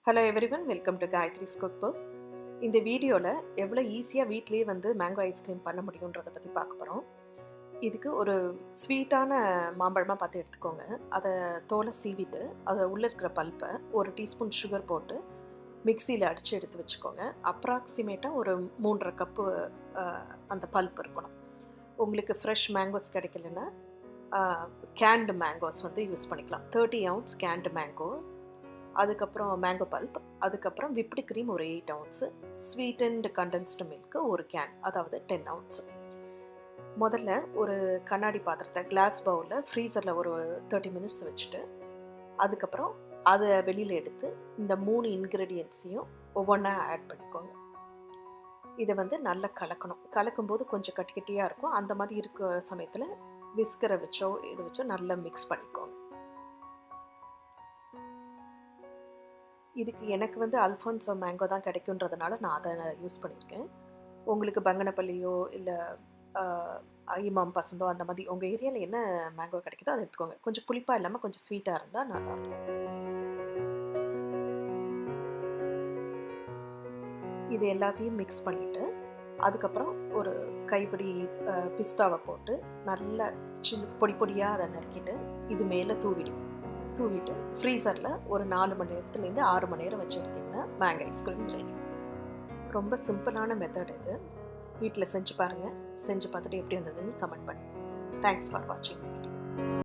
Hello everyone, welcome to Gayathri's cookbook. இந்த வீடியோவில் எவ்வளோ ஈஸியாக வீட்லேயே மேங்கோ ஐஸ்கிரீம் பண்ண முடியுன்றதை பற்றி பார்க்க போகிறோம். இதுக்கு ஒரு ஸ்வீட்டான மாம்பழமாக பார்த்து எடுத்துக்கோங்க. அதை தோலை சீவிட்டு அதை உள்ளே இருக்கிற பல்ப்பை ஒரு டீஸ்பூன் சுகர் போட்டு மிக்சியில் அடித்து எடுத்து வச்சுக்கோங்க. அப்ராக்சிமேட்டாக ஒரு 3.5 கப்பு அந்த பல்ப் இருக்கணும். உங்களுக்கு ஃப்ரெஷ் மேங்கோஸ் கிடைக்கலன்னா கேண்டு மேங்கோஸ் யூஸ் பண்ணிக்கலாம். 30 ounce கேண்டு மேங்கோ, அதுக்கப்புறம் மேங்கோ பல்ப், அதுக்கப்புறம் விப்டு க்ரீம் ஒரு 8 ounce, ஸ்வீட்டன்டு கண்டென்ஸ்டு மில்க்கு ஒரு கேன், அதாவது 10 ounce. முதல்ல ஒரு கண்ணாடி பாத்திரத்தை கிளாஸ் பவுலில் ஃப்ரீசரில் ஒரு 30 minutes வச்சுட்டு அதுக்கப்புறம் அதை வெளியில் எடுத்து இந்த 3 இன்க்ரீடியன்ட்ஸையும் ஒவ்வொன்றா ஆட் பண்ணிக்கோங்க. இதை நல்லா கலக்கணும். கலக்கும்போது கொஞ்சம் கட்டி கட்டியாக இருக்கும். அந்த மாதிரி இருக்க சமயத்தில் விஸ்கரை வச்சோ நல்லா மிக்ஸ் பண்ணிக்கோங்க. இதுக்கு எனக்கு அல்ஃபான்சோ மேங்கோ தான் கிடைக்குன்றதுனால நான் அதை யூஸ் பண்ணியிருக்கேன். உங்களுக்கு பங்கனப்பள்ளியோ இல்லை இமாம் பசந்தோ அந்த மாதிரி உங்கள் ஏரியாவில் என்ன மேங்கோ கிடைக்குதோ அதை எடுத்துக்கோங்க. கொஞ்சம் புளிப்பாக இல்லாமல் கொஞ்சம் ஸ்வீட்டாக இருந்தால் நல்லாயிருக்கும். இது எல்லாத்தையும் மிக்ஸ் பண்ணிவிட்டு அதுக்கப்புறம் ஒரு கைப்பிடி பிஸ்தாவை போட்டு நல்லா பொடி பொடியாக அதை நறுக்கிட்டு இது மேலே தூவிட்டு ஃப்ரீசரில் ஒரு 4 மணி நேரத்துலேருந்து 6 மணி நேரம் வச்சு எடுத்திங்கன்னா மேங்கோ ஐஸ்கிரீம் ரெடி. ரொம்ப சிம்பிளான மெத்தட் இது. வீட்டில் செஞ்சு பாருங்கள். செஞ்சு பார்த்துட்டு எப்படி இருந்ததுன்னு கமெண்ட் பண்ணுங்கள். தேங்க்ஸ் ஃபார் வாட்சிங்.